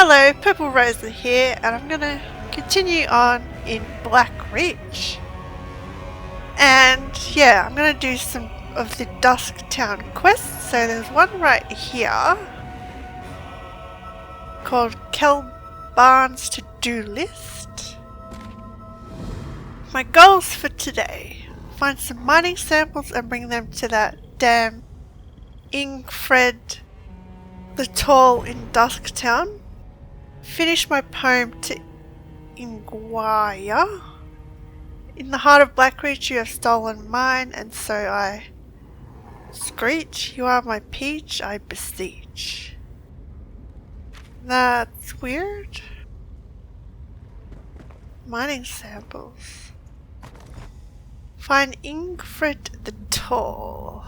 Hello, Purple Rosa here, and I'm gonna continue on in Black Ridge. And yeah, I'm gonna do some of the Dusk Town quests. So there's one right here called Kel Barnes to-do list. My goals for today: find some mining samples and bring them to that damn Ingfred the Tall in Dusk Town. Finish my poem to Ingwaya. In the heart of Blackreach you have stolen mine, and so I screech. You are my peach, I beseech. That's weird. Mining samples. Find Ingfred the Tall.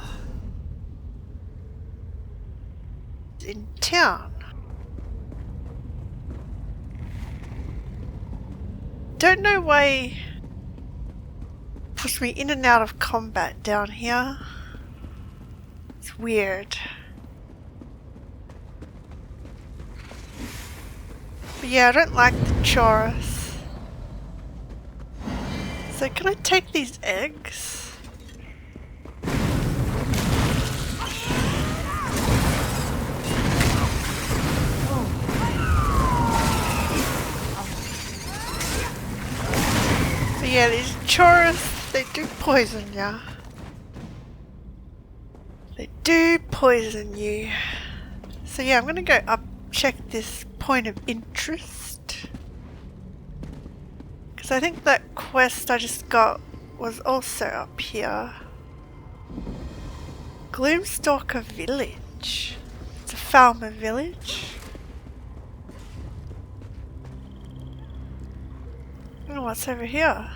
In town. Don't know why it puts me in and out of combat down here. It's weird. But yeah, I don't like the chorus. So can I take these eggs? Yeah, these chorus, they do poison ya. They do poison you. So yeah, I'm gonna go up, check this point of interest. Because I think that quest I just got was also up here. Gloomstalker Village. It's a farmer village. Oh, what's over here?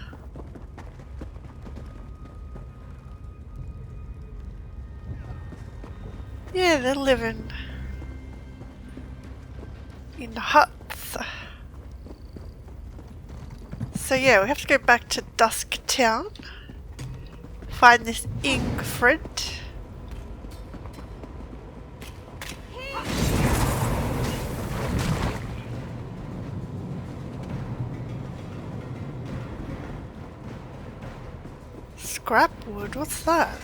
Yeah, they're living in huts. So yeah, we have to go back to Dusk Town. Find this Ingfred. Scrapwood, what's that?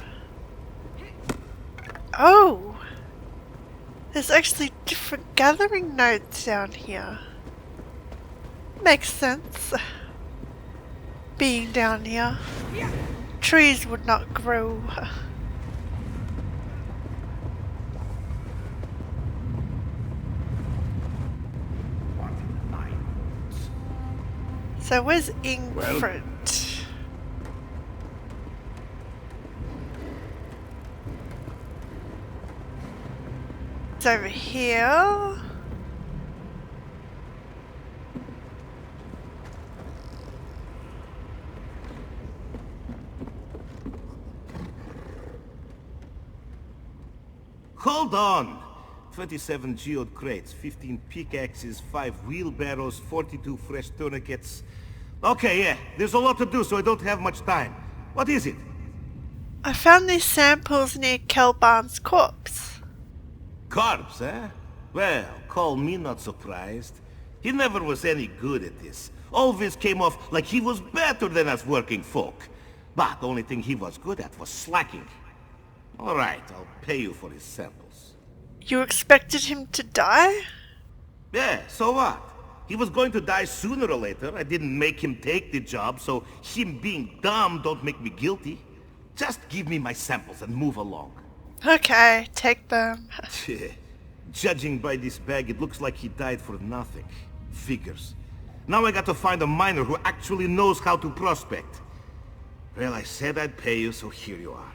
Oh! There's actually different gathering nodes down here. Makes sense. Being down here. Trees would not grow. So where's Ingfred? It's over here. Hold on! 27 geode crates, 15 pickaxes, 5 wheelbarrows, 42 fresh tourniquets. Okay, yeah, there's a lot to do, so I don't have much time. What is it? I found these samples near Kelbarn's corpse. Corpse, eh? Well, call me not surprised. He never was any good at this. Always came off like he was better than us working folk. But the only thing he was good at was slacking. Alright, I'll pay you for his samples. You expected him to die? Yeah, so what? He was going to die sooner or later. I didn't make him take the job, so him being dumb don't make me guilty. Just give me my samples and move along. Okay, take them. Judging by this bag, it looks like he died for nothing. Figures. Now I got to find a miner who actually knows how to prospect. Well, I said I'd pay you, so here you are.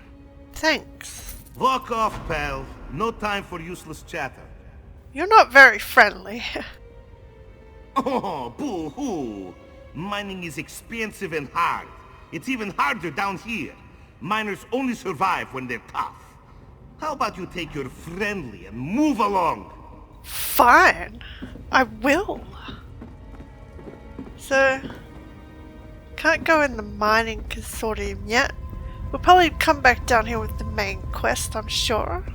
Thanks. Walk off, pal. No time for useless chatter. You're not very friendly. Oh, boo-hoo. Mining is expensive and hard. It's even harder down here. Miners only survive when they're tough. How about you take your friendly and move along? Fine. I will. So, can't go in the mining consortium yet. We'll probably come back down here with the main quest, I'm sure.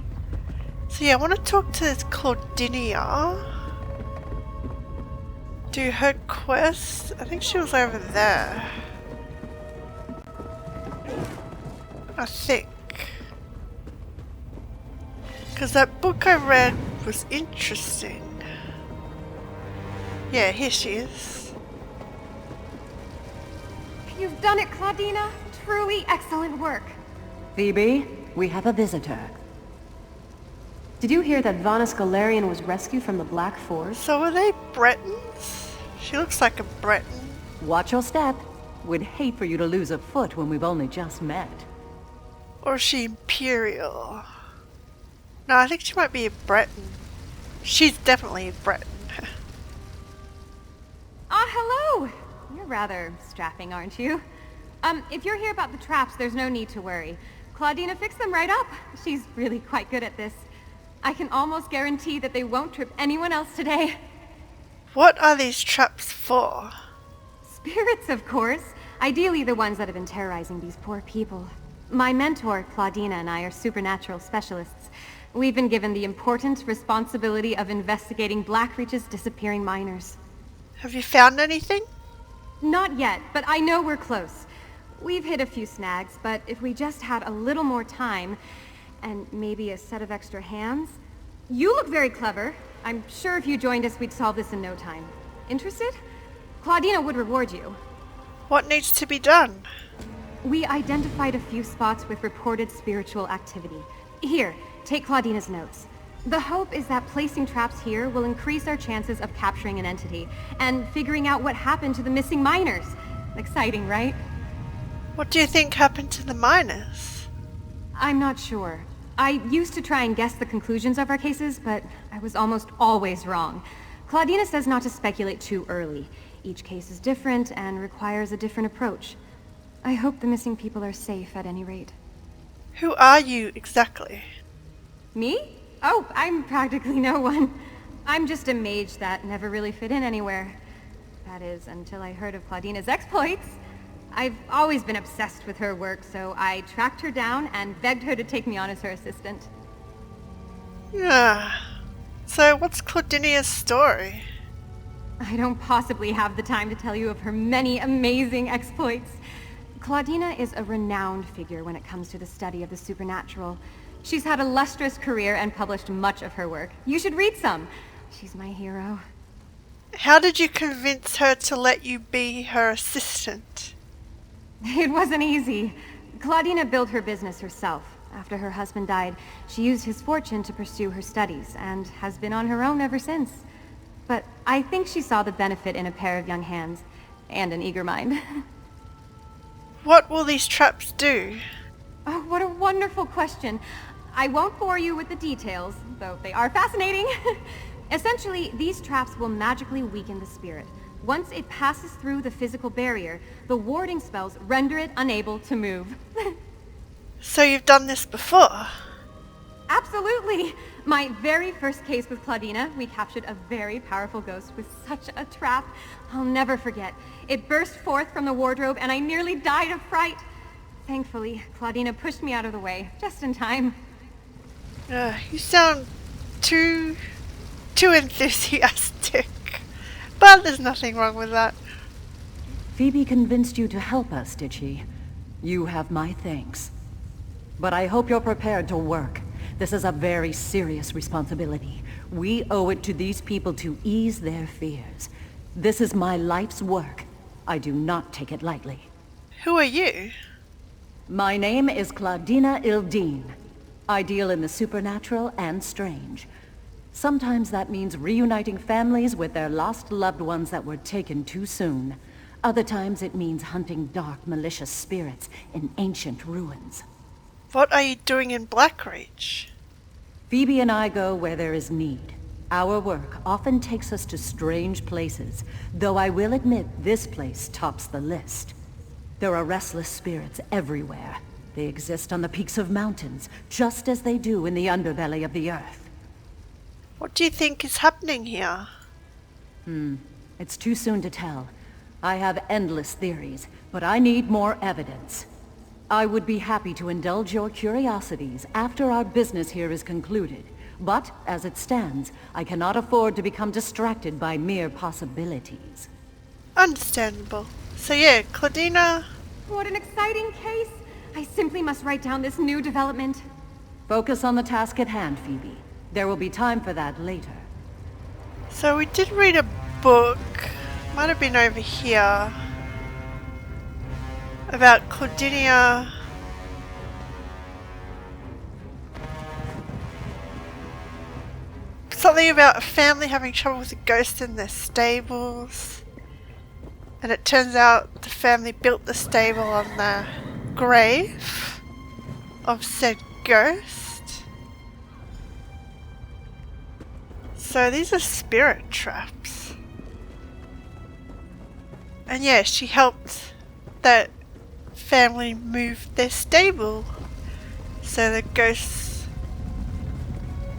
So yeah, I want to talk to this Claudina. do her quest. I think she was over there. I think. Because that book I read was interesting. Yeah, here she is. You've done it, Claudina. Truly excellent work. Phoebe, we have a visitor. Did you hear that Vana Scalarian was rescued from the Black Forest? So are they Bretons? She looks like a Breton. Watch your step. We'd hate for you to lose a foot when we've only just met. Or is she Imperial? No, I think she might be a Breton. She's definitely a Breton. Ah, hello! You're rather strapping, aren't you? If you're here about the traps, there's no need to worry. Claudina fixed them right up. She's really quite good at this. I can almost guarantee that they won't trip anyone else today. What are these traps for? Spirits, of course. Ideally the ones that have been terrorizing these poor people. My mentor, Claudina, and I are supernatural specialists. We've been given the important responsibility of investigating Blackreach's disappearing miners. Have you found anything? Not yet, but I know we're close. We've hit a few snags, but if we just had a little more time, and maybe a set of extra hands... You look very clever. I'm sure if you joined us, we'd solve this in no time. Interested? Claudina would reward you. What needs to be done? We identified a few spots with reported spiritual activity. Here, take Claudina's notes. The hope is that placing traps here will increase our chances of capturing an entity, and figuring out what happened to the missing miners. Exciting, right? What do you think happened to the miners? I'm not sure. I used to try and guess the conclusions of our cases, but I was almost always wrong. Claudina says not to speculate too early. Each case is different and requires a different approach. I hope the missing people are safe at any rate. Who are you exactly? Me? Oh, I'm practically no one. I'm just a mage that never really fit in anywhere. That is, until I heard of Claudina's exploits. I've always been obsessed with her work, so I tracked her down and begged her to take me on as her assistant. Yeah. So what's Claudinia's story? I don't possibly have the time to tell you of her many amazing exploits. Claudina is a renowned figure when it comes to the study of the supernatural. She's had a lustrous career and published much of her work. You should read some. She's my hero. How did you convince her to let you be her assistant? It wasn't easy. Claudina built her business herself. After her husband died, she used his fortune to pursue her studies, and has been on her own ever since. But I think she saw the benefit in a pair of young hands, and an eager mind. What will these traps do? Oh, what a wonderful question. I won't bore you with the details, though they are fascinating. Essentially, these traps will magically weaken the spirit. Once it passes through the physical barrier, the warding spells render it unable to move. So you've done this before? Absolutely! My very first case with Claudina, we captured a very powerful ghost with such a trap. I'll never forget. It burst forth from the wardrobe and I nearly died of fright. Thankfully, Claudina pushed me out of the way, just in time. You sound too enthusiastic. But there's nothing wrong with that. Phoebe convinced you to help us, did she? You have my thanks. But I hope you're prepared to work. This is a very serious responsibility. We owe it to these people to ease their fears. This is my life's work. I do not take it lightly. Who are you? My name is Claudina Ildine. I deal in the supernatural and strange. Sometimes that means reuniting families with their lost loved ones that were taken too soon. Other times it means hunting dark, malicious spirits in ancient ruins. What are you doing in Blackreach? Phoebe and I go where there is need. Our work often takes us to strange places, though I will admit this place tops the list. There are restless spirits everywhere. They exist on the peaks of mountains, just as they do in the underbelly of the earth. What do you think is happening here? It's too soon to tell. I have endless theories, but I need more evidence. I would be happy to indulge your curiosities after our business here is concluded. But, as it stands, I cannot afford to become distracted by mere possibilities. Understandable. So yeah, Claudina. What an exciting case! I simply must write down this new development. Focus on the task at hand, Phoebe. There will be time for that later. So we did read a book, might have been over here, about Claudina. Something about a family having trouble with a ghost in their stables. And it turns out the family built the stable on the grave of said ghost. So these are spirit traps. And yeah, she helped that family move their stable so the ghosts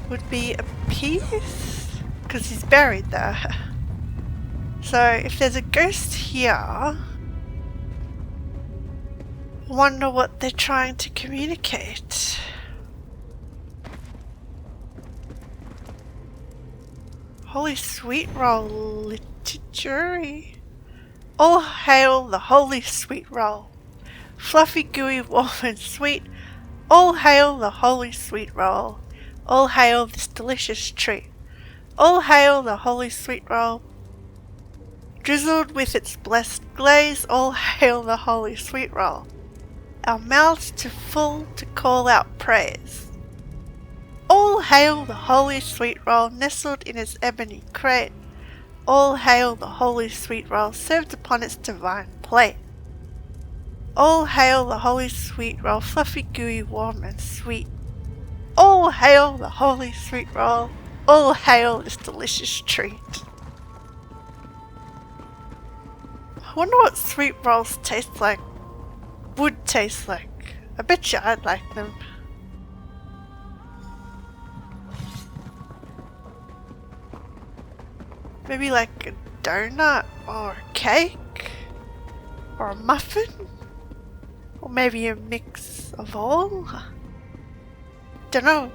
would be appeased because he's buried there. So if there's a ghost here, I wonder what they're trying to communicate. Holy Sweet Roll Liturgy. All hail the Holy Sweet Roll. Fluffy, gooey, warm and sweet. All hail the Holy Sweet Roll. All hail this delicious treat. All hail the Holy Sweet Roll. Drizzled with its blessed glaze, all hail the Holy Sweet Roll. Our mouths too full to call out praise. All hail the Holy Sweet Roll, nestled in its ebony crate. All hail the Holy Sweet Roll, served upon its divine plate. All hail the Holy Sweet Roll, fluffy, gooey, warm and sweet. All hail the Holy Sweet Roll. All hail this delicious treat. I wonder what sweet rolls taste like. Would taste like. I bet you I'd like them. Maybe like a donut or a cake or a muffin, or maybe a mix of all. Dunno.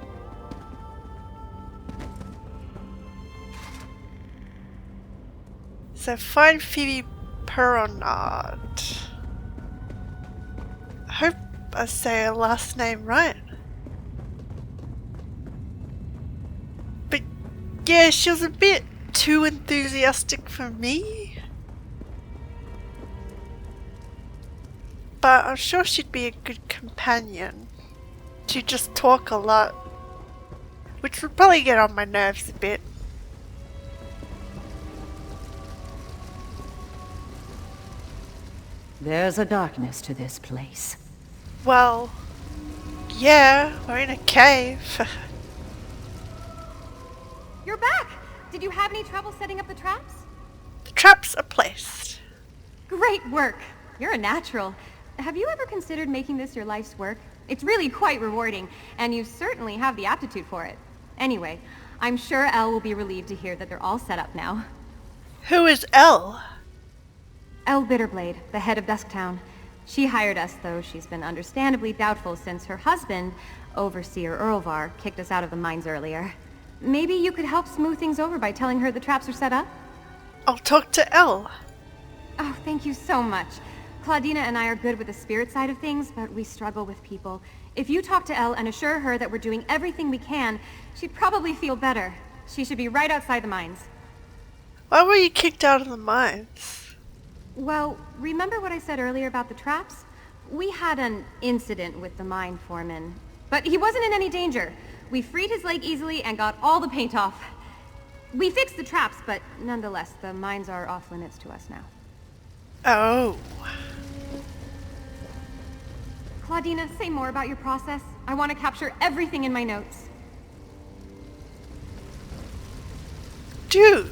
So find Phoebe Peronard. I hope I say her last name right. But yeah, she was a bit too enthusiastic for me. But I'm sure she'd be a good companion. She'd just talk a lot, which would probably get on my nerves a bit. There's a darkness to this place. Well, yeah, we're in a cave. You're back! Did you have any trouble setting up the traps? The traps are placed. Great work! You're a natural. Have you ever considered making this your life's work? It's really quite rewarding, and you certainly have the aptitude for it. Anyway, I'm sure Elle will be relieved to hear that they're all set up now. Who is Elle? Elle Bitterblade, the head of Dusk Town. She hired us, though she's been understandably doubtful since her husband, Overseer Earlvar, kicked us out of the mines earlier. Maybe you could help smooth things over by telling her the traps are set up? I'll talk to Elle. Oh, thank you so much. Claudina and I are good with the spirit side of things, but we struggle with people. If you talk to Elle and assure her that we're doing everything we can, she'd probably feel better. She should be right outside the mines. Why were you kicked out of the mines? Well, remember what I said earlier about the traps? We had an incident with the mine foreman, but he wasn't in any danger. We freed his leg easily and got all the paint off. We fixed the traps, but nonetheless, the mines are off limits to us now. Oh. Claudina, say more about your process. I want to capture everything in my notes. Do.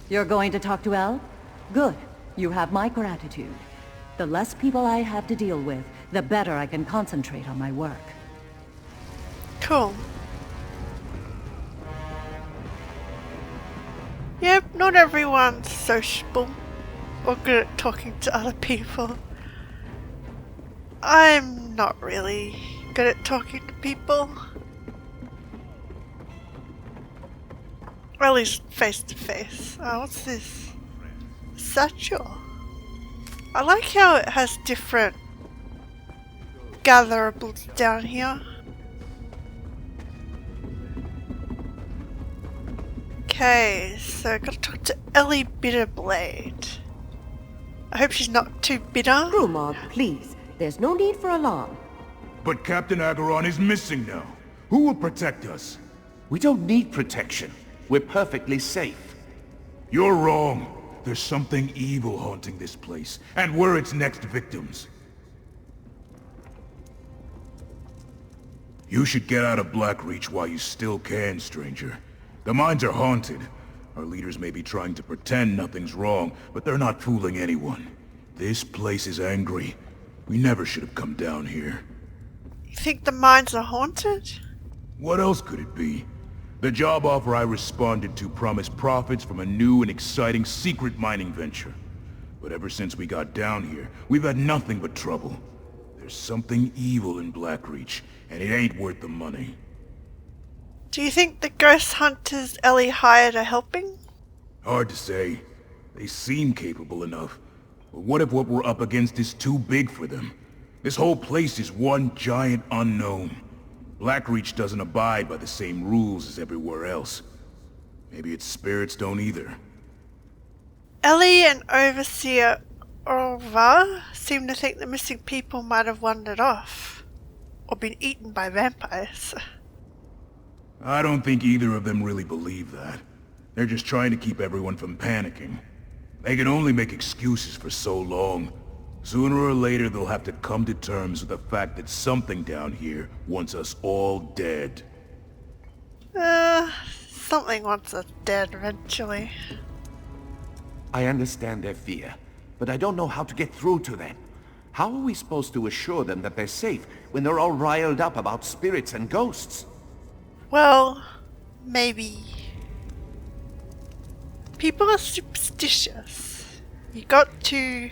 You're going to talk to Elle? Good. You have my gratitude. The less people I have to deal with, the better I can concentrate on my work. Cool. Yep, not everyone's sociable or good at talking to other people. I'm not really good at talking to people. Or at least face to face. Oh, what's this? Satchel. I like how it has different gatherables down here. Okay, so I gotta talk to Ellie Bitterblade. I hope she's not too bitter. Greymoor, please. There's no need for alarm. But Captain Agaron is missing now. Who will protect us? We don't need protection. We're perfectly safe. You're wrong. There's something evil haunting this place, and we're its next victims. You should get out of Blackreach while you still can, stranger. The mines are haunted. Our leaders may be trying to pretend nothing's wrong, but they're not fooling anyone. This place is angry. We never should have come down here. You think the mines are haunted? What else could it be? The job offer I responded to promised profits from a new and exciting secret mining venture. But ever since we got down here, we've had nothing but trouble. There's something evil in Blackreach, and it ain't worth the money. Do you think the ghost hunters Ellie hired are helping? Hard to say. They seem capable enough. But what if what we're up against is too big for them? This whole place is one giant unknown. Blackreach doesn't abide by the same rules as everywhere else. Maybe its spirits don't either. Ellie and Overseer Orvar seem to think the missing people might have wandered off. Or been eaten by vampires. I don't think either of them really believe that. They're just trying to keep everyone from panicking. They can only make excuses for so long. Sooner or later they'll have to come to terms with the fact that something down here wants us all dead. Something wants us dead eventually. I understand their fear, but I don't know how to get through to them. How are we supposed to assure them that they're safe when they're all riled up about spirits and ghosts? Well, maybe. People are superstitious. You got to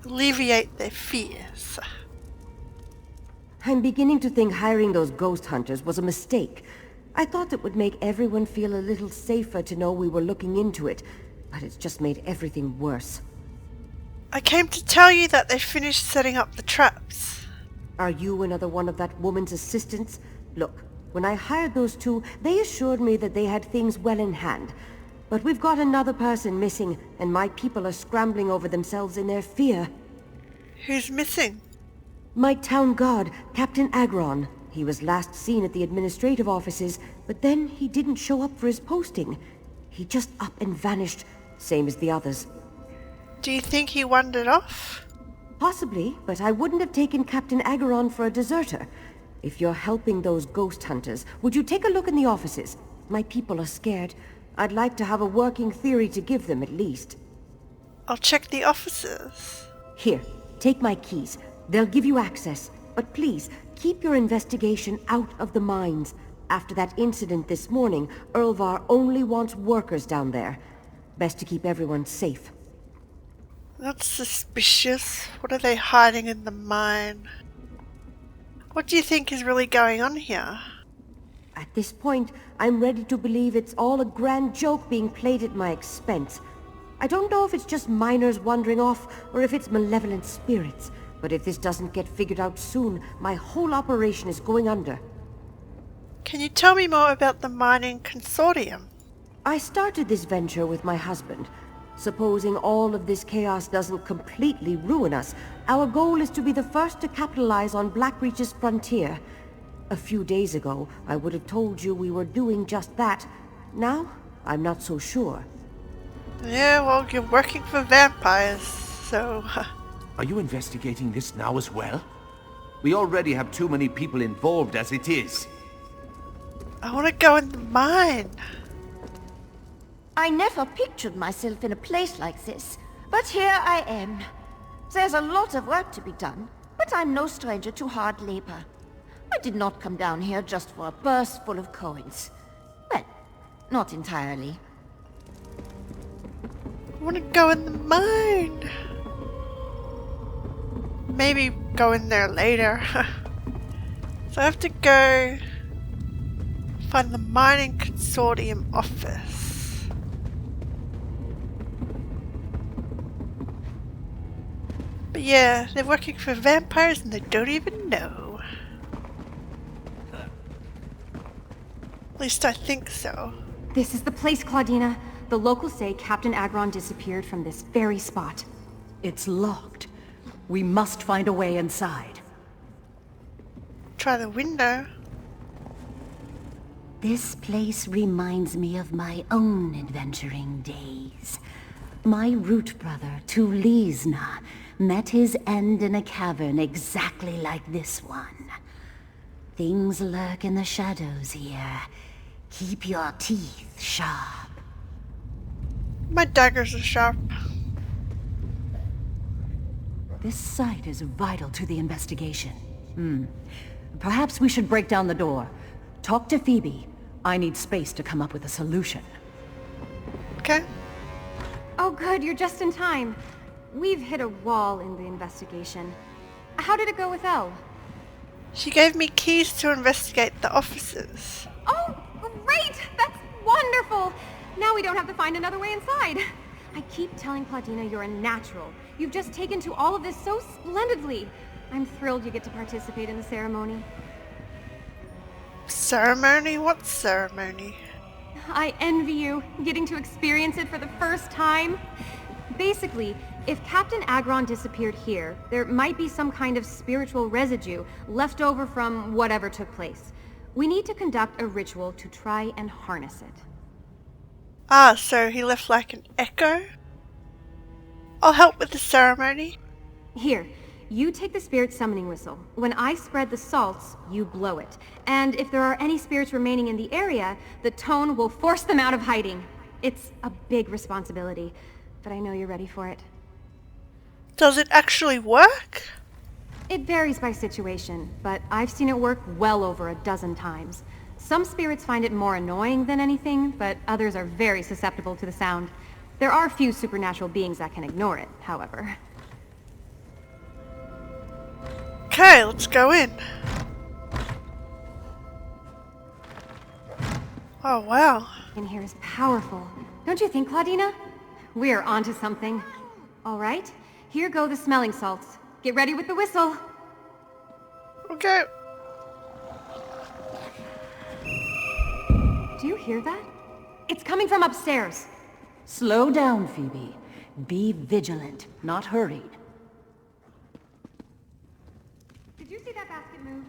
alleviate their fears. I'm beginning to think hiring those ghost hunters was a mistake. I thought it would make everyone feel a little safer to know we were looking into it, but it's just made everything worse. I came to tell you that they finished setting up the traps. Are you another one of that woman's assistants? Look, when I hired those two, they assured me that they had things well in hand. But we've got another person missing, and my people are scrambling over themselves in their fear. Who's missing? My town guard, Captain Agron. He was last seen at the administrative offices, but then he didn't show up for his posting. He just up and vanished, same as the others. Do you think he wandered off? Possibly, but I wouldn't have taken Captain Agron for a deserter. If you're helping those ghost hunters, would you take a look in the offices? My people are scared. I'd like to have a working theory to give them at least. I'll check the offices. Here, take my keys. They'll give you access. But please, keep your investigation out of the mines. After that incident this morning, Erlvar only wants workers down there. Best to keep everyone safe. That's suspicious. What are they hiding in the mine? What do you think is really going on here? At this point, I'm ready to believe it's all a grand joke being played at my expense. I don't know if it's just miners wandering off, or if it's malevolent spirits. But if this doesn't get figured out soon, my whole operation is going under. Can you tell me more about the mining consortium? I started this venture with my husband. Supposing all of this chaos doesn't completely ruin us, our goal is to be the first to capitalize on Blackreach's frontier. A few days ago, I would have told you we were doing just that. Now, I'm not so sure. Yeah, well, you're working for vampires, so... Are you investigating this now as well? We already have too many people involved as it is. I want to go in the mine. I never pictured myself in a place like this, but here I am. There's a lot of work to be done, but I'm no stranger to hard labor. I did not come down here just for a purse full of coins. Well, not entirely. I want to go in the mine. Maybe go in there later. So I have to go find the mining consortium office. yeah, they're working for vampires and they don't even know. At least I think so. This is the place, Claudina. The locals say Captain Agron disappeared from this very spot. It's locked. We must find a way inside. Try the window. This place reminds me of my own adventuring days. My root brother, Tulizna, met his end in a cavern exactly like this one. Things lurk in the shadows here. Keep your teeth sharp. My daggers are sharp. This site is vital to the investigation. Perhaps we should break down the door. Talk to Phoebe. I need space to come up with a solution. Okay. Oh good, you're just in time. We've hit a wall in the investigation. How did it go with Elle? She gave me keys to investigate the offices. Oh, great! That's wonderful! Now we don't have to find another way inside. I keep telling Claudina you're a natural. You've just taken to all of this so splendidly. I'm thrilled you get to participate in the ceremony. Ceremony? What ceremony? I envy you, getting to experience it for the first time. Basically, if Captain Agron disappeared here, there might be some kind of spiritual residue left over from whatever took place. We need to conduct a ritual to try and harness it. Ah, so he left like an echo? I'll help with the ceremony. Here, you take the spirit summoning whistle. When I spread the salts, you blow it. And if there are any spirits remaining in the area, the tone will force them out of hiding. It's a big responsibility, but I know you're ready for it. Does it actually work? It varies by situation, but I've seen it work well over a dozen times. Some spirits find it more annoying than anything, but others are very susceptible to the sound. There are few supernatural beings that can ignore it, however. Okay, let's go in. Oh, wow. In here is powerful. Don't you think, Claudina? We're onto something. All right, here go the smelling salts. Get ready with the whistle. Okay. Do you hear that? It's coming from upstairs. Slow down, Phoebe. Be vigilant, not hurried. Did you see that basket move?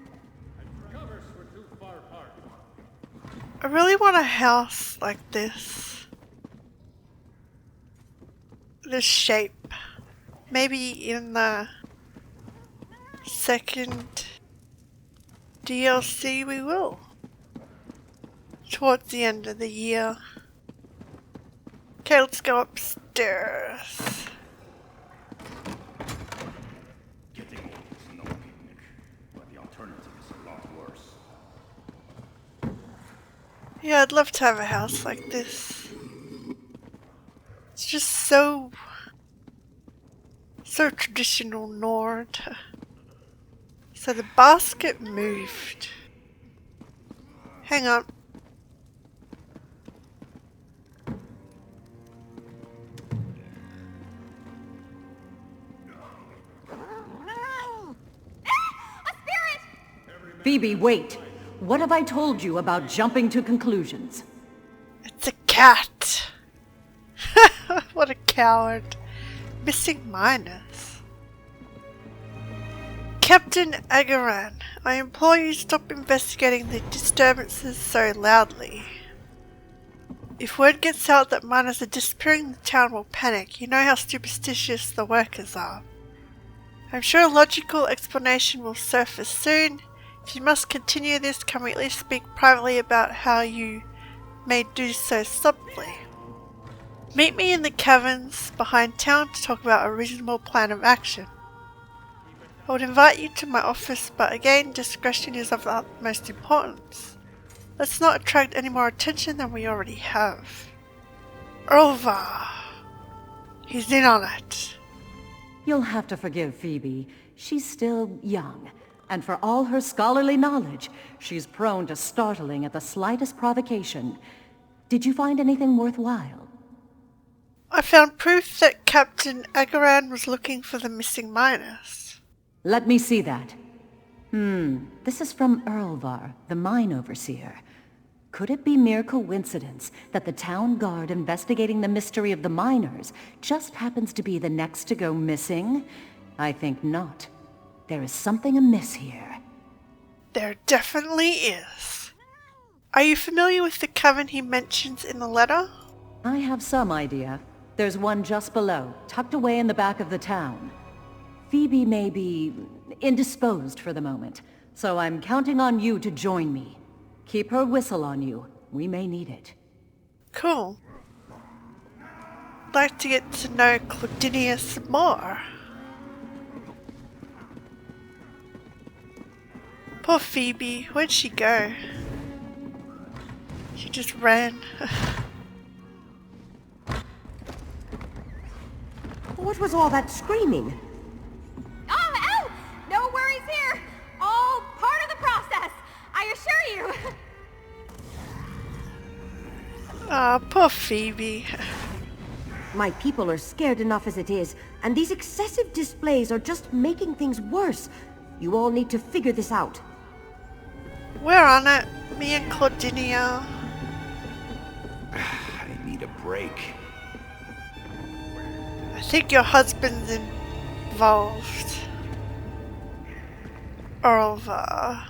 I really want a house like this. This shape. Maybe in the second DLC we will. Towards the end of the year. Okay, let's go upstairs. Getting old is no picnic, but the alternative is a lot worse. Yeah, I'd love to have a house like this. It's just so traditional Nord. So the basket moved. Hang on. Phoebe, wait. What have I told you about jumping to conclusions? It's a cat. What a coward. Missing miners. Captain Agaran, I implore you stop investigating the disturbances so loudly. If word gets out that miners are disappearing, the town will panic. You know how superstitious the workers are. I'm sure a logical explanation will surface soon. If you must continue this, can we at least speak privately about how you may do so subtly? Meet me in the caverns behind town to talk about a reasonable plan of action. I would invite you to my office, but again, discretion is of the utmost importance. Let's not attract any more attention than we already have. Ulva! He's in on it. You'll have to forgive Phoebe. She's still young. And for all her scholarly knowledge, she's prone to startling at the slightest provocation. Did you find anything worthwhile? I found proof that Captain Agaran was looking for the missing miners. Let me see that. This is from Erlvar, the mine overseer. Could it be mere coincidence that the town guard investigating the mystery of the miners just happens to be the next to go missing? I think not. There is something amiss here. There definitely is. Are you familiar with the cavern he mentions in the letter? I have some idea. There's one just below, tucked away in the back of the town. Phoebe may be indisposed for the moment, so I'm counting on you to join me. Keep her whistle on you. We may need it. Cool. I'd like to get to know Claudina some more. Poor Phoebe, where'd she go? She just ran. What was all that screaming? Oh, no worries here. All part of the process, I assure you. Ah, poor Phoebe. My people are scared enough as it is, and these excessive displays are just making things worse. You all need to figure this out. We're on it, me and Claudina. I need a break. I think your husband's involved. Erlvar.